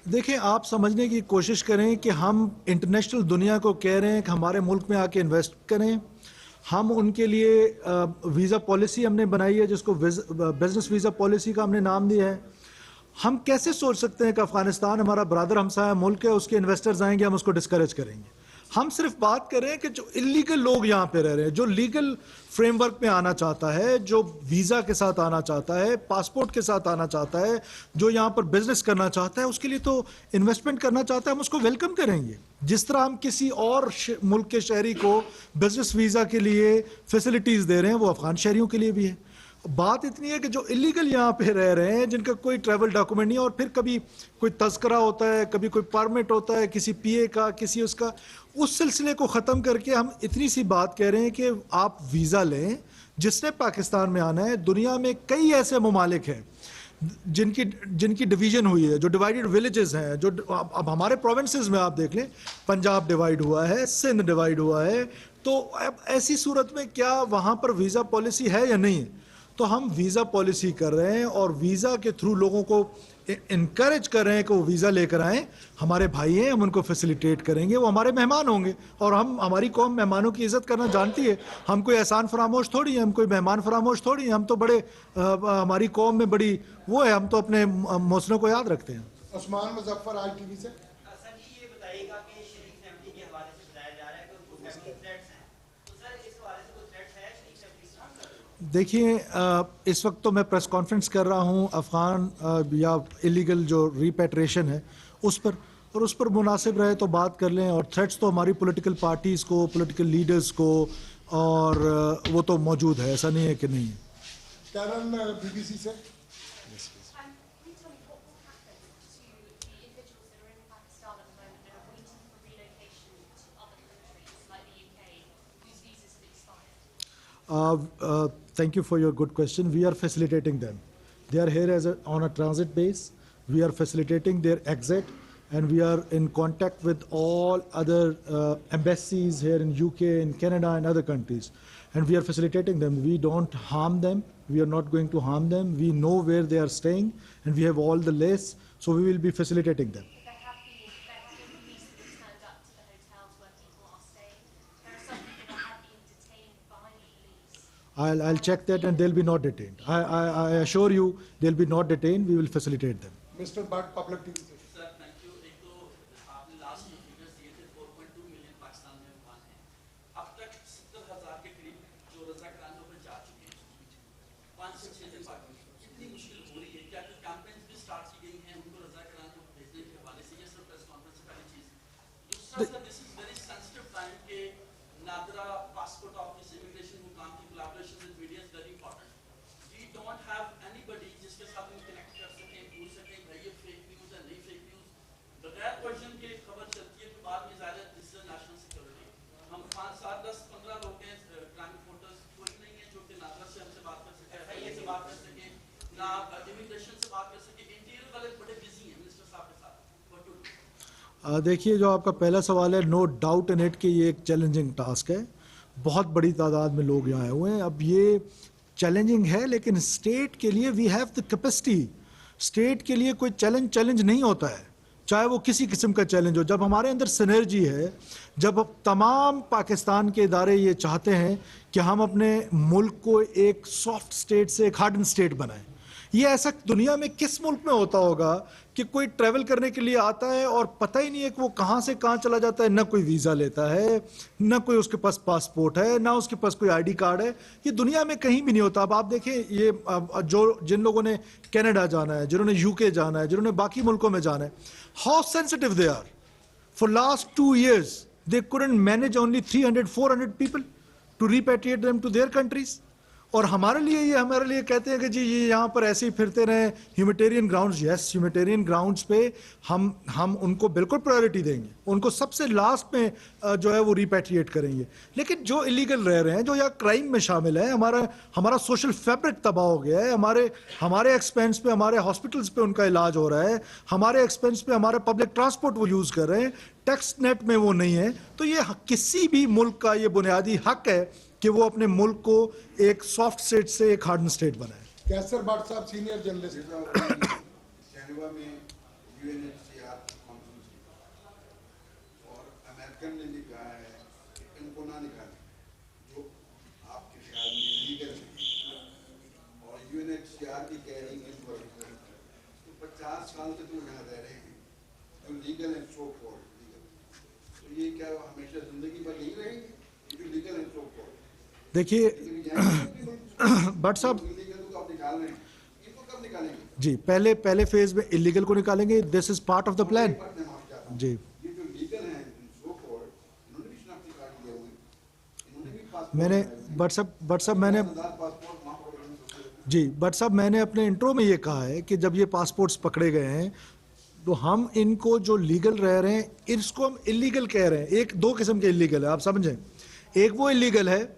देखिए, आप समझने की कोशिश करें कि हम इंटरनेशनल दुनिया को कह रहे हैं कि हमारे मुल्क में आके इन्वेस्ट करें। हम उनके लिए वीज़ा पॉलिसी हमने बनाई है जिसको बिजनेस वीज़ा पॉलिसी का हमने नाम दिया है। हम कैसे सोच सकते हैं कि अफगानिस्तान हमारा ब्रदर हमसाया मुल्क है, उसके इन्वेस्टर्स आएंगे, हम उसको डिस्करेज करेंगे? हम सिर्फ बात कर रहे हैं कि जो इलीगल लोग यहाँ पे रह रहे हैं, जो लीगल फ्रेमवर्क में आना चाहता है, जो वीज़ा के साथ आना चाहता है, पासपोर्ट के साथ आना चाहता है, जो यहाँ पर बिजनेस करना चाहता है, उसके लिए तो इन्वेस्टमेंट करना चाहता है, हम उसको वेलकम करेंगे। जिस तरह हम किसी और मुल्क के शहरी को बिजनेस वीज़ा के लिए फैसिलिटीज़ दे रहे हैं, वो अफगान शहरियों के लिए भी है। बात इतनी है कि जो इलीगल यहाँ पे रह रहे हैं, जिनका कोई ट्रैवल डॉक्यूमेंट नहीं है, और फिर कभी कोई तस्करा होता है, कभी कोई परमिट होता है किसी पीए का, किसी उसका, उस सिलसिले को ख़त्म करके हम इतनी सी बात कह रहे हैं कि आप वीज़ा लें। जिसने पाकिस्तान में आना है, दुनिया में कई ऐसे ममालिक हैं जिनकी डिवीज़न हुई है, जो डिवाइडेड विलेजेस हैं, जो अब हमारे प्रोविंसेस में आप देख लें, पंजाब डिवाइड हुआ है, सिंध डिवाइड हुआ है। तो अब ऐसी सूरत में क्या वहाँ पर वीज़ा पॉलिसी है या नहीं है? तो हम वीज़ा पॉलिसी कर रहे हैं और वीज़ा के थ्रू लोगों को इनकरेज कर रहे हैं कि वो वीज़ा लेकर आएँ। हमारे भाई हैं, हम उनको फैसिलिटेट करेंगे, वो हमारे मेहमान होंगे। और हमारी कौम मेहमानों की इज़्ज़त करना जानती है। हम कोई एहसान फरामोश थोड़ी हैं, हम कोई मेहमान फरामोश थोड़ी हैं। हम तो बड़े हमारी कौम में बड़ी वो है, हम तो अपने मौसलों को याद रखते हैं। उस्मान मुजफ्फर ITV से। सर जी ये बताइएगा कि शरीफ फैमिली के हवाले से बताया जा रहा है कि उनको फैमिली थ्रेट्स हैं, तो सर इस हवाले से कोई थ्रेट्स है शरीफ फैमिली? देखिए, इस वक्त तो मैं प्रेस कॉन्फ्रेंस कर रहा हूँ अफ़गान या इलीगल जो रिपेट्रेशन है उस पर, और उस पर मुनासिब रहे तो बात कर लें। और थ्रेट्स तो हमारी पॉलिटिकल पार्टीज़ को, पॉलिटिकल लीडर्स को, और वो तो मौजूद है, ऐसा नहीं है कि नहीं है। कैरन BBC से। Thank you for your good question. We are facilitating them. They are here on a transit base. We are facilitating their exit, and we are in contact with all other embassies here in UK, in Canada, and other countries. And we are facilitating them. We don't harm them. We are not going to harm them. We know where they are staying, and we have all the lists, so we will be facilitating them. I'll check that, and they'll be not detained. I assure you, they'll be not detained. We will facilitate them. Mr. Bhatt, Public TV. Sir thank you. एक तो आपने last में figures दिए थे 4.2 million Pakistan में अफगान हैं। अब तक 70,000 के करीब जो रज़ाकारानों पर जा चुके हैं, 5 से 6 दिन बाद कितनी मुश्किल हो रही है? क्या कोई कैंपेन्स भी स्टार्ट की गई हैं उनको रज़ाकारान को भेजने के हवाले से? ये सिर्फ प्रेस कॉन्फ्रेंस से पहली चीज़। दूसरा sir, this is very sensitive time के नादरा पासपोर्ट ऑफिस इमिग्रेशन मुकाम की collaboration with media is very important. We don't have anybody जिसके साथ हम कनेक्ट कर सकें, पूछ सकें भाई ये फेक न्यूज़ है, नहीं फेक न्यूज़। बगैर वर्जन के खबर चलती है, तो बाद में ज़ाहिर है दिस इज नेशनल सिक्योरिटी। हम 5, 7, 10, 15 लोग हैं क्राइम रिपोर्टर्स, कोई नहीं है जो कि नादरा से हमसे बात कर सके, FIA से बात कर सके, ना इमिग्रेशन से बात कर सके। इंटीरियर वाले बड़े बिजी हैं मिनिस्टर साहब के साथ। What to do? देखिए, जो आपका पहला सवाल है, नो डाउट इन इट कि ये एक चैलेंजिंग टास्क है। बहुत बड़ी तादाद में लोग यहाँ आए हुए हैं। अब ये चैलेंजिंग है, लेकिन स्टेट के लिए we have the capacity. State के लिए कोई चैलेंज नहीं होता है, चाहे वो किसी किस्म का चैलेंज हो। जब हमारे अंदर सिनर्जी है, जब तमाम पाकिस्तान के इदारे ये चाहते हैं कि हम अपने मुल्क को एक सॉफ्ट स्टेट से एक हार्डन स्टेट बनाएं। ये ऐसा दुनिया में किस मुल्क में होता होगा कि कोई ट्रैवल करने के लिए आता है और पता ही नहीं है कि वो कहाँ से कहाँ चला जाता है, ना कोई वीज़ा लेता है, ना कोई उसके पास पासपोर्ट है, ना उसके पास कोई ID कार्ड है। ये दुनिया में कहीं भी नहीं होता। अब आप देखें, ये जिन लोगों ने कनाडा जाना है, जिन्होंने UK जाना है, जिन्होंने बाकी मुल्कों में जाना है, how sensitive they are. For last 2 years they couldn't manage only 300-400 people to repatriate them to their countries. और हमारे लिए कहते हैं कि जी ये यहाँ पर ऐसे ही फिरते रहें, humanitarian grounds. Yes, humanitarian grounds पे हम उनको बिल्कुल प्रायोरिटी देंगे, उनको सबसे लास्ट में जो है वो रिपैट्रिएट करेंगे। लेकिन जो इलीगल रह रहे हैं, जो यहाँ क्राइम में शामिल है, हमारा सोशल फैब्रिक तबाह हो गया है। हमारे एक्सपेंस पे, हमारे हॉस्पिटल्स पे उनका इलाज हो रहा है, हमारे एक्सपेंस पे हमारा पब्लिक ट्रांसपोर्ट वो यूज़ कर रहे हैं, टैक्स नेट में वो नहीं है। तो ये किसी भी मुल्क का ये बुनियादी हक है कि वो अपने मुल्क को एक सॉफ्ट स्टेट से एक हार्डन स्टेट बनाए। कैसर भट्ट साहब, सीनियर जर्नलिस्ट। जेनेवा में UNHCR कॉन्फ्रेंस की और अमेरिकन ने भी कहा है कि इनको ना निकालें जो आपके ख्याल में लीगल है, और UNHCR की कह रही है तो 50 साल से तो यहाँ रह रहे हैं जो legal and so called legal, तो ये क्या हमेशा जिंदगी भर यही रहेंगे जो लीगल एंड सो कॉल्ड? देखिए भट्ट साहब इलीगल को आप निकाल रहे हैं, इनको कब निकालेंगे? जी, पहले फेज में इलीगल को निकालेंगे, this is part of the plan. जी, ये जो लीगल हैं सो कॉल्ड, इन्होंने भी शनाख्ती कार्ड लिए हुए हैं, इन्होंने भी पासपोर्ट मैंने भट्ट साहब मैंने पासपोर्ट वहाँ पर जी भट्ट साहब मैंने अपने इंट्रो में ये कहा है कि जब ये पासपोर्ट्स पकड़े गए हैं तो हम इनको जो लीगल रह रहे हैं इसको हम इलीगल कह रहे हैं। एक दो किस्म के इलीगल है, आप समझें। एक वो इलीगल है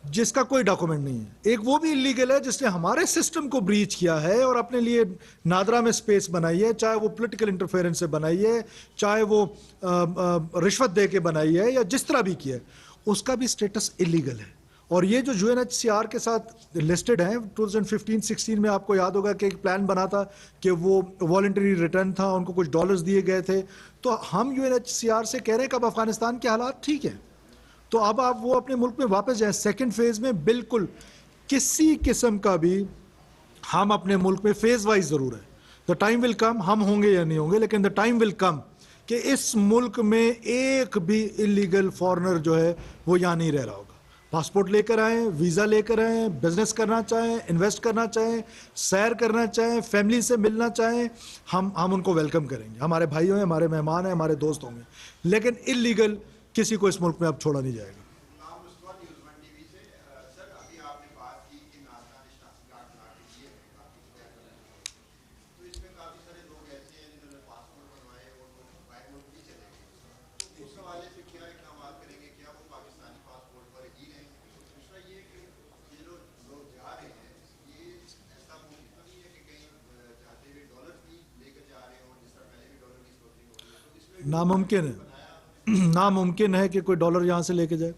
जिसका कोई डॉक्यूमेंट नहीं है, एक वो भी इलीगल है जिसने हमारे सिस्टम को ब्रीच किया है और अपने लिए नादरा में स्पेस बनाई है, चाहे वो पॉलिटिकल इंटरफेरेंस से बनाई है, चाहे वो रिश्वत दे के बनाई है, या जिस तरह भी किया है, उसका भी स्टेटस इलीगल है। और ये जो UNHCR के साथ लिस्टेड हैं 2015-16 में आपको याद होगा कि एक प्लान बना था कि वो वॉलंटरी रिटर्न था, उनको कुछ डॉलर्स दिए गए थे। तो हम UNHCR से कह रहे हैं कि अब अफगानिस्तान के हालात ठीक है, तो अब आप वो अपने मुल्क में वापस जाएं। सेकंड फेज में बिल्कुल किसी किस्म का भी हम अपने मुल्क में फेज वाइज ज़रूर है। द टाइम विल कम, हम होंगे या नहीं होंगे, लेकिन द टाइम विल कम कि इस मुल्क में एक भी इलीगल फॉरेनर जो है वो यहाँ नहीं रह रहा होगा। पासपोर्ट लेकर आएँ, वीज़ा लेकर आएँ, बिजनेस करना चाहें, इन्वेस्ट करना चाहें, सैर करना चाहें, फैमिली से मिलना चाहें, हम उनको वेलकम करेंगे। हमारे भाई हैं, हमारे मेहमान हैं, हमारे दोस्त होंगे, लेकिन इलीगल किसी को इस मुल्क में अब छोड़ा नहीं जाएगा। सर अभी आपने बात की कि नादरा ने शनाख्ती कार्ड बना के दिए हैं काफी तो इसमें काफी सारे लोग ऐसे हैं जिन्होंने पासपोर्ट बनवाए और वो बाहर मुल्क भी चले गए, तो उस हवाले से क्या इक़दाम करेंगे, क्या वो पाकिस्तानी पासपोर्ट पर ही रहेंगे? दूसरा ये कि ये जो लोग जा रहे हैं ये ऐसा मुमकिन तो नहीं है कि कहीं जाते हुए डॉलर भी लेकर जा रहे हो, जिस तरह पहले भी डॉलर की स्मगलिंग हो रही है, तो इसमें नामुमकिन है, नामुमकिन है कि कोई डॉलर यहाँ से लेके जाए।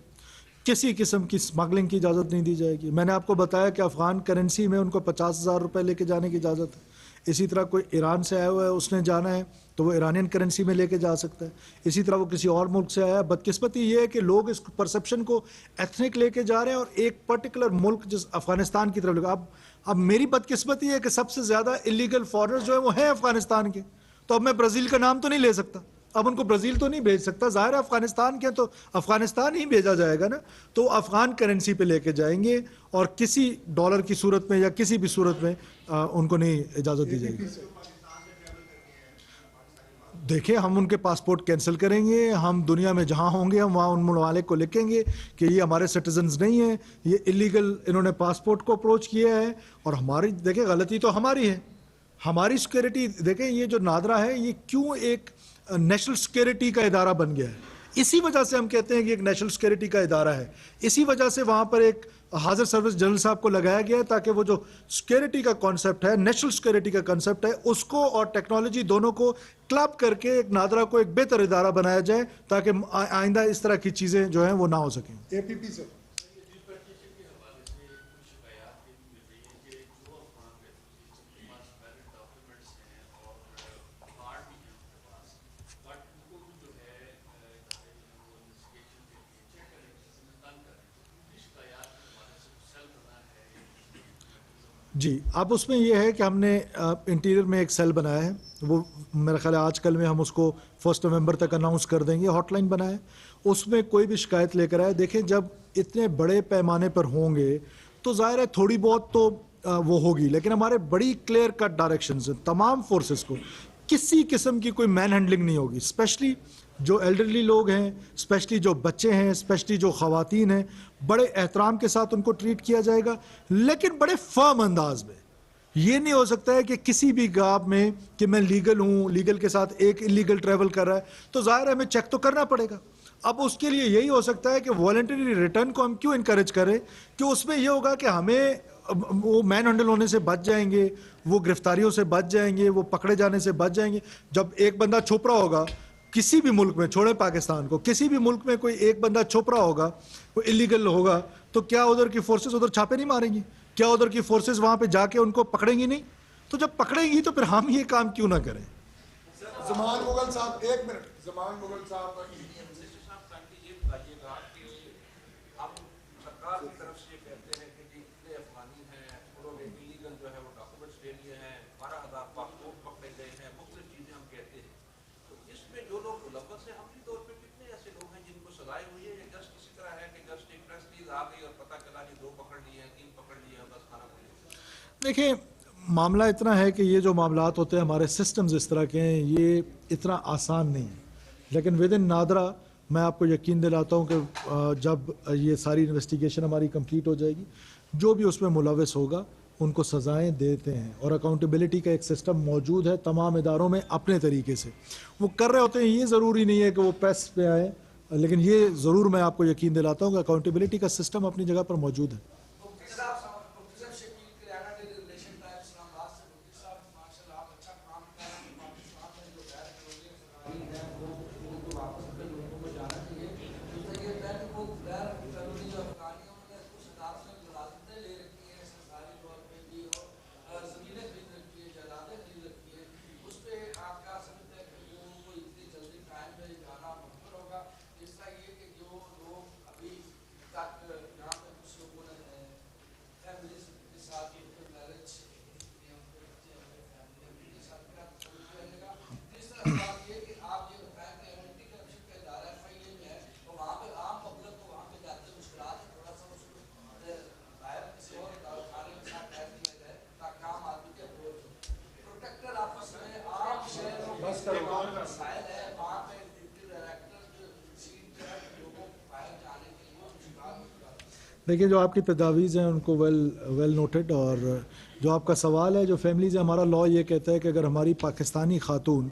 किसी किस्म की स्मगलिंग की इजाज़त नहीं दी जाएगी। मैंने आपको बताया कि अफ़गान करेंसी में उनको 50,000 रुपये लेके जाने की इजाज़त है। इसी तरह कोई ईरान से आया हुआ है, उसने जाना है तो वो ईरानियन करेंसी में लेके जा सकता है। इसी तरह वो किसी और मुल्क से आया है। बदकिस्मती ये है कि लोग इस परसेप्शन को एथनिक लेके जा रहे हैं और एक पर्टिकुलर मुल्क जिस अफ़गानिस्तान की तरफ लेकर। अब मेरी बदकिस्मती है कि सबसे ज़्यादा इलीगल फॉरेनर्स जो है वो हैं अफ़गानिस्तान के, तो अब मैं ब्राज़ील का नाम तो नहीं ले सकता, अब उनको ब्राज़ील तो नहीं भेज सकता, ज़ाहिर है अफ़गानिस्तान के तो अफ़गानिस्तान ही भेजा जाएगा ना। तो अफ़गान करेंसी पे लेके जाएंगे और किसी डॉलर की सूरत में या किसी भी सूरत में उनको नहीं इजाज़त दी जाएगी। देखिए, हम उनके पासपोर्ट कैंसिल करेंगे, हम दुनिया में जहाँ होंगे हम वहाँ उन ममालिक को लिखेंगे कि ये हमारे सिटीजन्स नहीं हैं, ये इलीगल इन्होंने पासपोर्ट को अप्रोच किया है। और हमारी देखिए गलती तो हमारी है, हमारी सिक्योरिटी देखें, ये जो नादरा है ये क्यों एक नेशनल सिक्योरिटी का इदारा बन गया है। इसी वजह से हम कहते हैं कि एक नेशनल सिक्योरिटी का इदारा है, इसी वजह से वहाँ पर एक हाजिर सर्विस जनरल साहब को लगाया गया है ताकि वो जो सिक्योरिटी का कॉन्सेप्ट है, नेशनल सिक्योरिटी का कॉन्सेप्ट है, उसको और टेक्नोलॉजी दोनों को क्लब करके एक नादरा को एक बेहतर इदारा बनाया जाए ताकि आइंदा इस तरह की चीज़ें जो हैं वो ना हो सकें। APP से जी, अब उसमें यह है कि हमने इंटीरियर में एक सेल बनाया है, वो मेरा ख्याल है आजकल में हम उसको 1 नवंबर तक अनाउंस कर देंगे। हॉटलाइन बनाया है, उसमें कोई भी शिकायत लेकर आए। देखें, जब इतने बड़े पैमाने पर होंगे तो ज़ाहिर है थोड़ी बहुत तो वो होगी, लेकिन हमारे बड़ी क्लियर कट डायरेक्शंस हैं तमाम फोर्सेस को, किसी किस्म की कोई मैन हैंडलिंग नहीं होगी। स्पेशली जो एल्डरली लोग हैं, स्पेशली जो बच्चे हैं, स्पेशली जो ख़वातीन हैं, बड़े एहतराम के साथ उनको ट्रीट किया जाएगा, लेकिन बड़े फर्म अंदाज में। ये नहीं हो सकता है कि किसी भी गाँव में कि मैं लीगल हूँ, लीगल के साथ एक इलीगल ट्रैवल कर रहा है तो ज़ाहिर है हमें चेक तो करना पड़ेगा। अब उसके लिए यही हो सकता है कि वॉलंटरी रिटर्न को हम क्यों इनकरेज करें कि उसमें यह होगा कि हमें वो मैन हैंडल होने से बच जाएंगे, वो गिरफ्तारियों से बच जाएंगे, वो पकड़े जाने से बच जाएंगे। जब एक बंदा छुप रहा होगा किसी भी मुल्क में, छोड़े पाकिस्तान को, किसी भी मुल्क में कोई एक बंदा छुप रहा होगा, वो इलीगल होगा, तो क्या उधर की फोर्सेस उधर छापे नहीं मारेंगी? क्या उधर की फोर्सेस वहाँ पे जाके उनको पकड़ेंगी नहीं? तो जब पकड़ेंगी तो फिर हम ये काम क्यों ना करें? जमान मुगल साहब, 1 मिनट, जमान मुगल साहब। मिनिस्टर साहब काइंडली ये बताइएगा कि हम सरकार की तरफ से ये कहते हैं कि जी इतने अफगानी हैं, उन्होंने इलीगल जो है वो डॉक्यूमेंट्स ले लिए हैं, 12,000 पासपोर्ट पकड़े गए हैं, मुख्तलिफ चीज़ें हम कहते हैं, तो इसमें जो लोग मुलव्वस हैं हमनी तौर पर कितने ऐसे लोग हैं जिनको सजाएं हुई है, या जस्ट इसी तरह है कि जस्ट एक प्रेस रिलीज आ गई और पता चला कि 2 पकड़ लिए हैं, 3 पकड़ लिए हैं, बस खाना पड़ेगा? देखिए, मामला इतना है कि ये जो मामलात होते हैं, हमारे सिस्टम्स इस तरह के हैं, ये इतना आसान नहीं है, लेकिन विद इन नादरा मैं आपको यकीन दिलाता हूँ कि जब ये सारी इन्वेस्टिगेशन हमारी कंप्लीट हो जाएगी, जो भी उसमें मुलव्वस होगा उनको सज़ाएं देते हैं, और अकाउंटेबिलिटी का एक सिस्टम मौजूद है तमाम इदारों में अपने तरीके से वो कर रहे होते हैं। ये ज़रूरी नहीं है कि वो प्रेस पे आए, लेकिन ये ज़रूर मैं आपको यकीन दिलाता हूँ कि अकाउंटेबिलिटी का सिस्टम अपनी जगह पर मौजूद है। देखिए, जो आपकी तजावीज़ हैं उनको वेल नोटेड, और जो आपका सवाल है, जो फैमिलीज़ है, हमारा लॉ ये कहता है कि अगर हमारी पाकिस्तानी खातून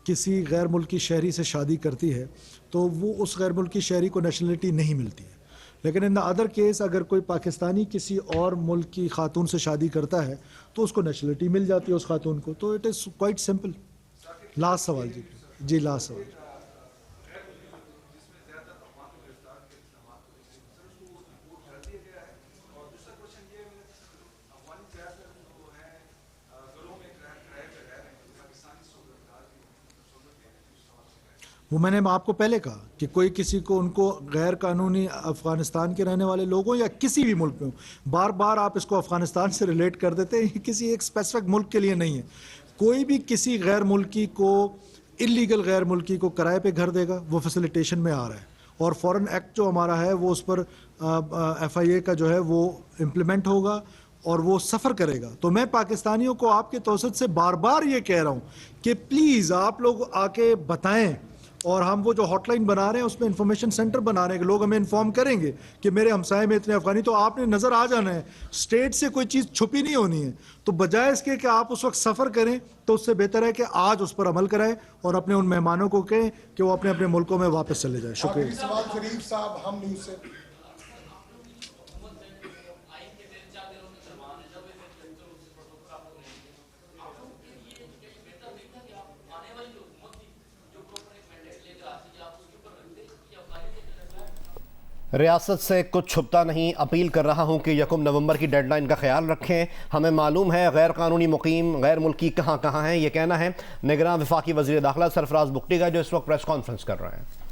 किसी गैर मुल्की शहरी से शादी करती है तो वो उस गैर मुल्की शहरी को नेशनलिटी नहीं मिलती है, लेकिन इन द अदर केस अगर कोई पाकिस्तानी किसी और मुल्क की खातून से शादी करता है तो उसको नेशनलिटी मिल जाती है उस खातून को। तो it is quite simple. Last सवाल जी, लास्ट सवाल। वो मैंने आपको पहले कहा कि कोई किसी को, उनको गैर कानूनी अफ़गानिस्तान के रहने वाले लोगों या किसी भी मुल्क में, बार बार आप इसको अफ़गानिस्तान से रिलेट कर देते हैं, किसी एक स्पेसिफिक मुल्क के लिए नहीं है। कोई भी किसी गैर मुल्की को, इलीगल गैर मुल्की को किराए पे घर देगा, वो फैसिलिटेशन में आ रहा है, और फ़ॉरेन एक्ट जो हमारा है वो उस पर FIA का जो है वो इम्प्लीमेंट होगा और वो सफ़र करेगा। तो मैं पाकिस्तानियों को आपके तौसत से बार बार ये कह रहा हूँ कि प्लीज़ आप लोग आके बताएं, और हम वो जो हॉटलाइन बना रहे हैं उसमें इंफॉर्मेशन सेंटर बना रहे हैं कि लोग हमें इन्फॉर्म करेंगे कि मेरे हमसाए में इतने अफगानी, तो आपने नज़र आ जाना है, स्टेट से कोई चीज़ छुपी नहीं होनी है। तो बजाय इसके कि आप उस वक्त सफ़र करें, तो उससे बेहतर है कि आज उस पर अमल कराएं और अपने उन मेहमानों को कहें कि वो अपने अपने मुल्कों में वापस चले जाएं। शुक्रिया। आखिरी सवाल शरीफ साहब, हम न्यूज़ से। रियासत से कुछ छुपता नहीं, अपील कर रहा हूँ कि 1 नवंबर की डेडलाइन का ख्याल रखें। हमें मालूम है गैर कानूनी मुकीम गैर मुल्की कहाँ कहाँ हैं। ये कहना है निगरान वफाकी वज़ीर दाखिला सरफराज बुगटी का, जो इस वक्त प्रेस कॉन्फ्रेंस कर रहे हैं।